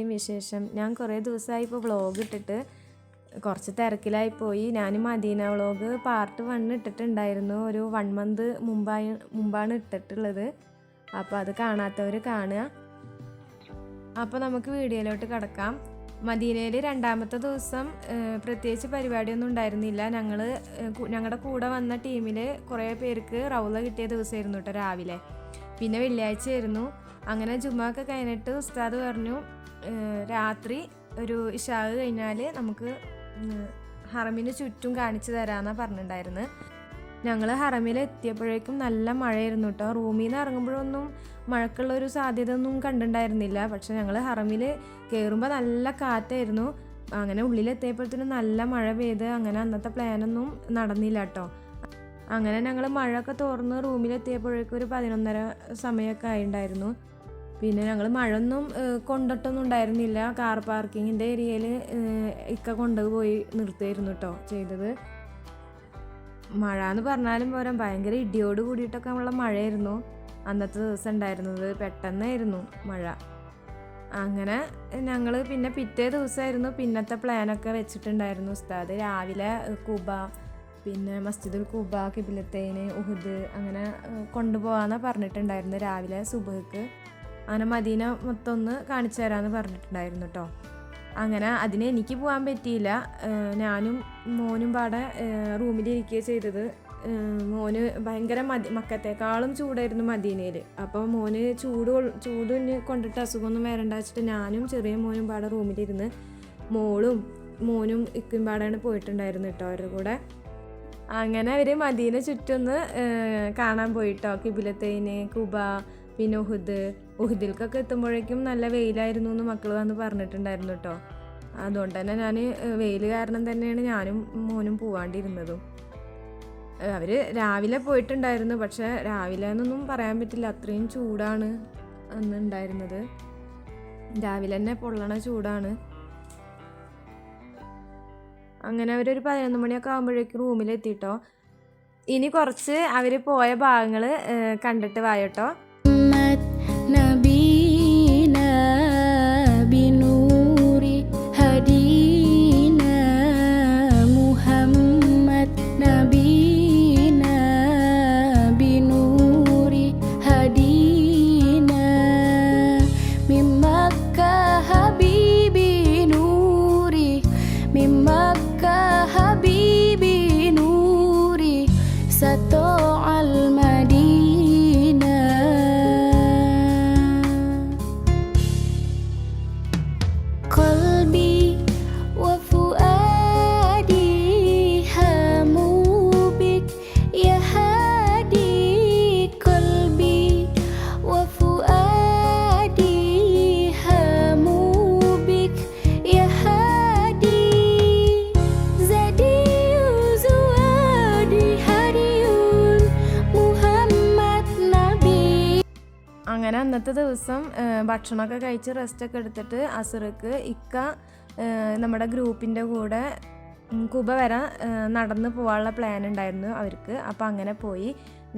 എല്ലാവരുടെയും വിശേഷം? ഞാൻ കുറേ ദിവസമായി ഇപ്പോൾ വ്ളോഗ് ഇട്ടിട്ട് കുറച്ച് തിരക്കിലായി പോയി. ഞാൻ മദീന വ്ളോഗ് പാർട്ട് 1 ഇട്ടിട്ടുണ്ടായിരുന്നു. ഒരു 1 മന്ത് മുമ്പാണ് ഇട്ടിട്ടുള്ളത്. അപ്പോൾ അത് കാണാത്തവർ കാണുക. അപ്പോൾ നമുക്ക് വീഡിയോയിലോട്ട് കിടക്കാം. മദീനയിൽ രണ്ടാമത്തെ ദിവസം പ്രത്യേകിച്ച് പരിപാടിയൊന്നും ഉണ്ടായിരുന്നില്ല. ഞങ്ങളുടെ കൂടെ വന്ന ടീമിൽ കുറേ പേർക്ക് റൗള കിട്ടിയ ദിവസമായിരുന്നു കേട്ടോ രാവിലെ. പിന്നെ വെള്ളിയാഴ്ച ആയിരുന്നു. അങ്ങനെ ജുമാക്ക് കഴിഞ്ഞിട്ട് ഉസ്താദ് പറഞ്ഞു രാത്രി ഒരു ഇശാ കഴിഞ്ഞാൽ നമുക്ക് ഹറമിന് ചുറ്റും കാണിച്ചു തരാമെന്നാണ് പറഞ്ഞിട്ടുണ്ടായിരുന്നത്. ഞങ്ങൾ ഹറമിൽ എത്തിയപ്പോഴേക്കും നല്ല മഴയായിരുന്നു കേട്ടോ. റൂമിൽ നിന്ന് ഇറങ്ങുമ്പോഴൊന്നും മഴക്കുള്ളൊരു സാധ്യത ഒന്നും കണ്ടിട്ടുണ്ടായിരുന്നില്ല. പക്ഷെ ഞങ്ങൾ ഹറമിൽ കയറുമ്പോൾ നല്ല കാറ്റായിരുന്നു. അങ്ങനെ ഉള്ളിലെത്തിയപ്പോഴത്തേനും നല്ല മഴ പെയ്ത് അങ്ങനെ അന്നത്തെ പ്ലാനൊന്നും നടന്നില്ല കേട്ടോ. അങ്ങനെ ഞങ്ങൾ മഴയൊക്കെ തോർന്ന് റൂമിലെത്തിയപ്പോഴേക്കും ഒരു 11:30 സമയമൊക്കെ ആയിട്ടുണ്ടായിരുന്നു. പിന്നെ ഞങ്ങൾ മഴയൊന്നും കൊണ്ടിട്ടൊന്നും ഉണ്ടായിരുന്നില്ല. കാർ പാർക്കിങ്ങിൻ്റെ ഏരിയയിൽ ഇക്ക കൊണ്ടുപോയി നിർത്തുമായിരുന്നു കേട്ടോ ചെയ്തത്. മഴ എന്ന് പറഞ്ഞാലും പോരാ, ഭയങ്കര ഇടിയോട് കൂടിയിട്ടൊക്കെ ഉള്ള മഴയായിരുന്നു അന്നത്തെ ദിവസം ഉണ്ടായിരുന്നത്. പെട്ടെന്നായിരുന്നു മഴ. അങ്ങനെ ഞങ്ങൾ പിന്നെ പിറ്റേ ദിവസമായിരുന്നു പിന്നത്തെ പ്ലാനൊക്കെ വെച്ചിട്ടുണ്ടായിരുന്നു ഉസ്താദ്. രാവിലെ കുബ, പിന്നെ മസ്ജിദുൽ കുബ, കിബിലത്തൈന്, ഉഹുദ് അങ്ങനെ കൊണ്ടുപോകാമെന്നാണ് പറഞ്ഞിട്ടുണ്ടായിരുന്നു രാവിലെ സുബഹ്ക്ക്. അങ്ങനെ മദീന മൊത്തം ഒന്ന് കാണിച്ചു തരാമെന്ന് പറഞ്ഞിട്ടുണ്ടായിരുന്നു കേട്ടോ. അങ്ങനെ അതിന് എനിക്ക് പോകാൻ പറ്റിയില്ല. ഞാനും മോനും പാടെ റൂമിലിരിക്കുക ചെയ്തത്. മോന് ഭയങ്കര മക്കത്തേക്കാളും ചൂടായിരുന്നു മദീനയിൽ. അപ്പോൾ മോന് ചൂടിന് കൊണ്ടിട്ട് അസുഖമൊന്നും വരണ്ട വെച്ചിട്ട് ഞാനും ചെറിയ മോനും പാടെ റൂമിലിരുന്ന് മോനും ഇക്കും പാടെയാണ് പോയിട്ടുണ്ടായിരുന്നു കേട്ടോ അവരുടെ കൂടെ. അങ്ങനെ അവർ മദീന ചുറ്റൊന്ന് കാണാൻ പോയിട്ടോ. കിബിലത്തൈന്, കുബ, പിന്നെ ഉഹുദിൽക്കൊക്കെ എത്തുമ്പോഴേക്കും നല്ല വെയിലായിരുന്നു എന്ന് മക്കൾ വന്ന് പറഞ്ഞിട്ടുണ്ടായിരുന്നു കേട്ടോ. അതുകൊണ്ട് തന്നെ ഞാൻ വെയിൽ കാരണം തന്നെയാണ് ഞാനും മോനും പോവാണ്ടിരുന്നതും. അവർ രാവിലെ പോയിട്ടുണ്ടായിരുന്നു. പക്ഷെ രാവിലെ എന്നൊന്നും പറയാൻ പറ്റില്ല, അത്രയും ചൂടാണ് അന്ന് ഉണ്ടായിരുന്നത്. രാവിലെ തന്നെ പൊള്ളണ ചൂടാണ്. അങ്ങനെ അവരൊരു 11 മണിയൊക്കെ ആകുമ്പോഴേക്കും റൂമിലെത്തിട്ടോ. ഇനി കുറച്ച് അവർ പോയ ഭാഗങ്ങൾ കണ്ടിട്ട് വായോട്ടോ. نبينا بنور هدينا محمد نبينا بنور هدينا من مكة حبيبي نوري من مكة حبيبي نوري سطع المدينة قلبي وفؤادي هموا بك يا هادي قلبي وفؤادي هموا بك يا هادي زادي وزوادي هادي محمد نبي. അങ്ങനെ അന്നത്തെ ദിവസം ഭക്ഷണമൊക്കെ കഴിച്ച് റെസ്റ്റൊക്കെ എടുത്തിട്ട് അസർക്ക് ഇക്ക നമ്മുടെ ഗ്രൂപ്പിൻ്റെ കൂടെ കുബ വരെ നടന്ന് പോകാനുള്ള പ്ലാൻ ഉണ്ടായിരുന്നു അവർക്ക്. അപ്പോൾ അങ്ങനെ പോയി.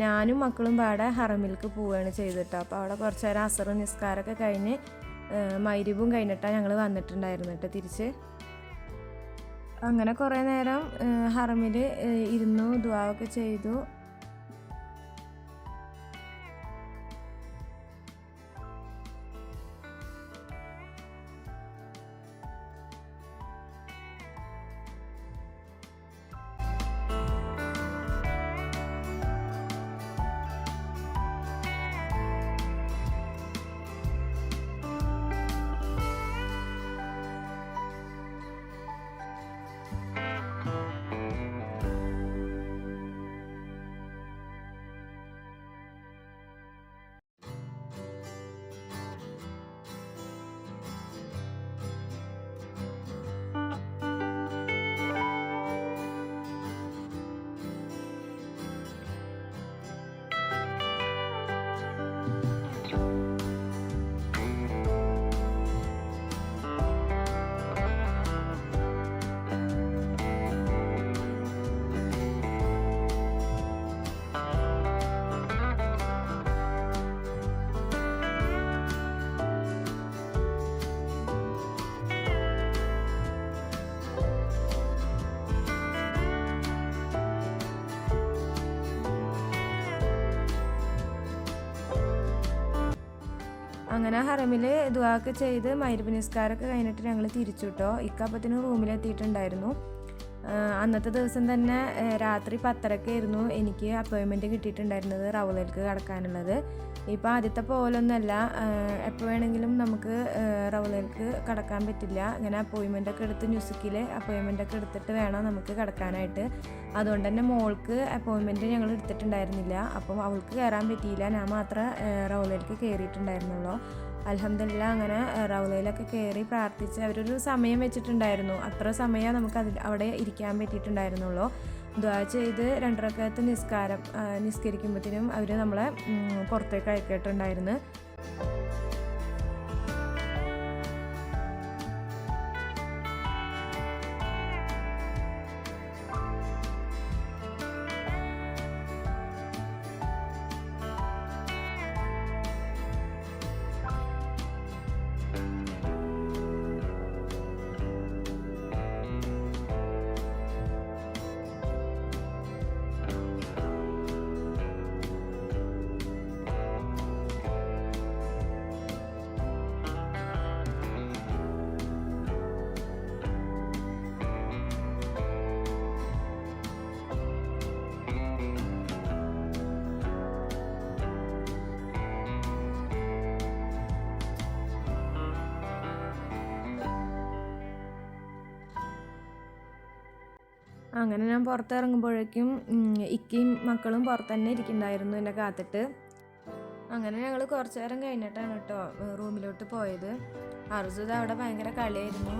ഞാനും മക്കളും പാടെ ഹറമിലേക്ക് പോവുകയാണ് ചെയ്തിട്ടോ. അപ്പോൾ അവിടെ കുറച്ച് നേരം അസർ നിസ്കാരമൊക്കെ കഴിഞ്ഞ് മഗ്‌രിബും കഴിഞ്ഞിട്ടാണ് ഞങ്ങൾ വന്നിട്ടുണ്ടായിരുന്നു കേട്ടോ തിരിച്ച്. അങ്ങനെ കുറേ നേരം ഹറമിൽ ഇരുന്നു ദുആ ഒക്കെ ചെയ്തു. അങ്ങനെ ഹറമിൽ ദുആക്ക് ചെയ്ത് മഗ്‌രിബ് നിസ്കാരമൊക്കെ കഴിഞ്ഞിട്ട് ഞങ്ങൾ തിരിച്ചു കേട്ടോ. ഇക്കപ്പത്തിന് റൂമിലെത്തിയിട്ടുണ്ടായിരുന്നു. അന്നത്തെ ദിവസം തന്നെ രാത്രി 10:30 എനിക്ക് അപ്പോയിൻമെൻറ്റ് കിട്ടിയിട്ടുണ്ടായിരുന്നത് റൗളയിലേക്ക് കടക്കാനുള്ളത്. ഇപ്പോൾ ആദ്യത്തെ പോലൊന്നുമല്ല, എപ്പോൾ വേണമെങ്കിലും നമുക്ക് റൗളയിലേക്ക് കടക്കാൻ പറ്റില്ല. ഇങ്ങനെ അപ്പോയിൻമെൻറ്റൊക്കെ എടുത്ത് ന്യൂസിക്കിൽ അപ്പോയിൻമെൻറ്റൊക്കെ എടുത്തിട്ട് വേണം നമുക്ക് കടക്കാനായിട്ട്. അതുകൊണ്ട് തന്നെ മോൾക്ക് അപ്പോയിൻമെൻറ്റ് ഞങ്ങൾ എടുത്തിട്ടുണ്ടായിരുന്നില്ല. അപ്പം അവൾക്ക് കയറാൻ പറ്റിയില്ല, ഞാൻ മാത്രമേ റൗളയിലേക്ക് കയറിയിട്ടുണ്ടായിരുന്നുള്ളൂ. അൽഹംദുലില്ലാ അങ്ങനെ റൗളയിലൊക്കെ കയറി പ്രാർത്ഥിച്ച് അവരൊരു സമയം വെച്ചിട്ടുണ്ടായിരുന്നു. അത്ര സമയം നമുക്ക് അവിടെ ഇരിക്കാൻ പറ്റിയിട്ടുണ്ടായിരുന്നുള്ളൂ. ദുആ ചെയ്ത് 2 റക്അത്ത് നിസ്കരിക്കുമ്പോഴത്തേനും അവർ നമ്മളെ പുറത്തേക്ക് അയക്കിയിട്ടുണ്ടായിരുന്നു. അങ്ങനെ ഞാൻ പുറത്തിറങ്ങുമ്പോഴേക്കും ഇക്കയും മക്കളും പുറത്ത് തന്നെ ഇരിക്കുന്നുണ്ടായിരുന്നു എന്നെ കാത്തിട്ട്. അങ്ങനെ ഞങ്ങൾ കുറച്ച് നേരം കഴിഞ്ഞിട്ടാണ് കേട്ടോ റൂമിലോട്ട് പോയത്. അർജുദ അവിടെ ഭയങ്കര കളിയായിരുന്നു.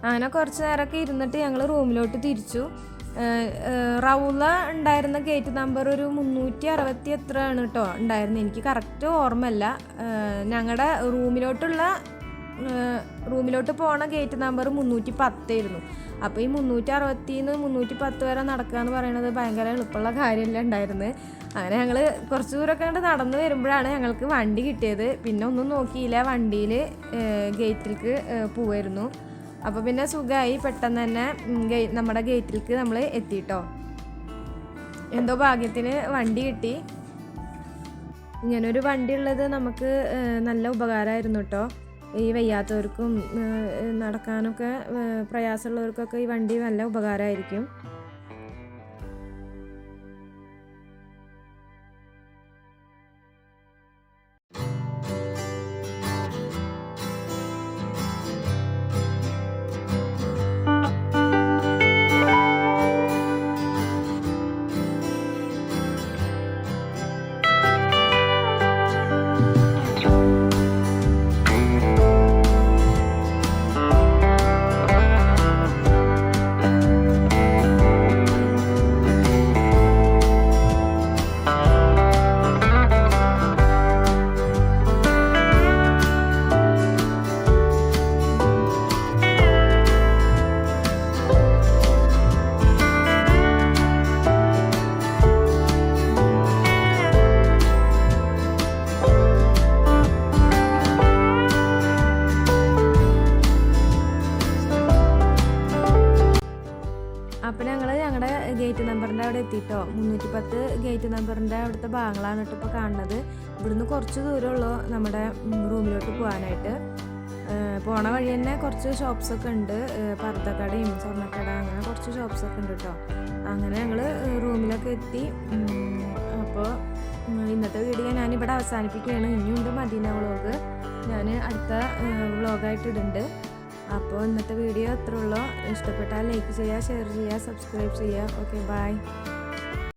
അങ്ങനെ കുറച്ച് നേരമൊക്കെ ഇരുന്നിട്ട് ഞങ്ങൾ റൂമിലോട്ട് തിരിച്ചു. റൗള ഉണ്ടായിരുന്ന ഗേറ്റ് നമ്പർ ഒരു 360 എത്രയാണ് കേട്ടോ ഉണ്ടായിരുന്നത്, എനിക്ക് കറക്റ്റ് ഓർമ്മയില്ല. ഞങ്ങളുടെ റൂമിലോട്ട് പോണ ഗേറ്റ് നമ്പർ 310 അപ്പോൾ ഈ 360 310 വരെ നടക്കുക എന്ന് പറയുന്നത് ഭയങ്കര എളുപ്പമുള്ള കാര്യമല്ല ഉണ്ടായിരുന്നത്. അങ്ങനെ ഞങ്ങൾ കുറച്ച് ദൂരമൊക്കെ കണ്ട് നടന്നു വരുമ്പോഴാണ് ഞങ്ങൾക്ക് വണ്ടി കിട്ടിയത്. പിന്നെ ഒന്നും നോക്കിയില്ല, വണ്ടിയിൽ ഗേറ്റിലേക്ക് പോവായിരുന്നു. അപ്പോൾ പിന്നെ സുഖമായി, പെട്ടെന്ന് തന്നെ നമ്മുടെ ഗേറ്റിലേക്ക് നമ്മൾ എത്തിയിട്ടോ. എന്തോ ഭാഗ്യത്തിന് വണ്ടി കിട്ടി. ഇങ്ങനൊരു വണ്ടി ഉള്ളത് നമുക്ക് നല്ല ഉപകാരമായിരുന്നു കേട്ടോ. ഈ വയ്യാത്തവർക്കും നടക്കാനൊക്കെ പ്രയാസമുള്ളവർക്കൊക്കെ ഈ വണ്ടി നല്ല ഉപകാരമായിരിക്കും. അപ്പോൾ ഞങ്ങളുടെ ഗേറ്റ് നമ്പറിൻ്റെ അവിടെ എത്തിയിട്ടോ. 310 ഗേറ്റ് നമ്പറിൻ്റെ അവിടുത്തെ ഭാഗങ്ങളാണ് കേട്ടോ ഇപ്പോൾ കാണുന്നത്. ഇവിടുന്ന് കുറച്ച് ദൂരമുള്ളൂ നമ്മുടെ റൂമിലോട്ട് പോകാനായിട്ട്. പോണ വഴി തന്നെ കുറച്ച് ഷോപ്സൊക്കെ ഉണ്ട്, പർദ്ദക്കടയും സ്വർണ്ണക്കട, അങ്ങനെ കുറച്ച് ഷോപ്സൊക്കെ ഉണ്ട് കേട്ടോ. അങ്ങനെ ഞങ്ങൾ റൂമിലൊക്കെ എത്തി. അപ്പോൾ ഇന്നത്തെ വീഡിയോ ഞാനിവിടെ അവസാനിപ്പിക്കുകയാണ്. ഇനിയുണ്ട് മദീന വ്ളോഗ്, ഞാൻ അടുത്ത വ്ളോഗായിട്ട് ഇടുന്നുണ്ട്. അപ്പോൾ ഇന്നത്തെ വീഡിയോ അത്രേ ഉള്ളൂ. ഇഷ്ടപ്പെട്ടാൽ ലൈക്ക് ചെയ്യുക, ഷെയർ ചെയ്യുക, സബ്സ്ക്രൈബ് ചെയ്യുക. Okay, by.